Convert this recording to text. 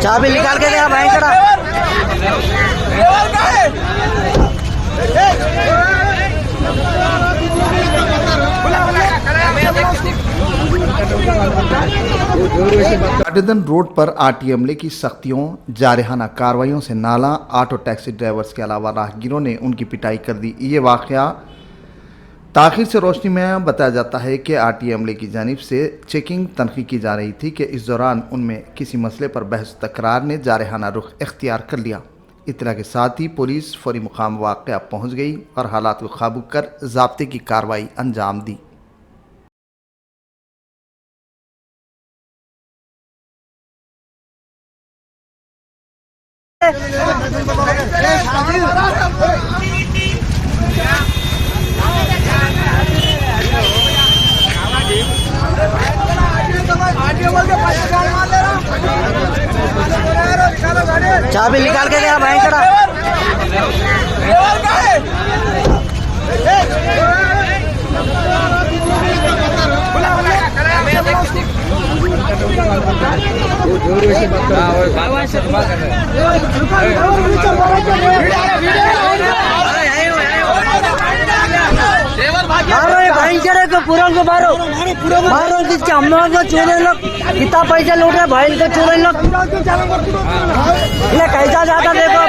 चाबी निकाल के दे भाई करा। पाटीदार रोड पर आरटीए अमले की सख्तियों, जारहाना कार्रवाइयों से नाला ऑटो टैक्सी ड्राइवर्स के अलावा राहगीरों ने उनकी पिटाई कर दी। ये वाकया ताखिर से रोशनी में बताया जाता है कि आरटीए अमले की जानिब से चेकिंग तनखी की जा रही थी कि इस दौरान उनमें किसी मसले पर बहस तकरार ने जारहाना रुख इख्तियार कर लिया। इत्तला के साथ ही पुलिस फौरी मुकाम वाक़या पहुँच गई और हालात को काबू कर ज़ाब्ते की कार्रवाई अंजाम दी। चाबी निकाल के दे भाई करा। भाई चढ़े को पूरा को मारो किसके हम लोग को चोरे लोग कितना पैसा लूट रहे भाई को चोरे लोग ये कैसा जाता देखो।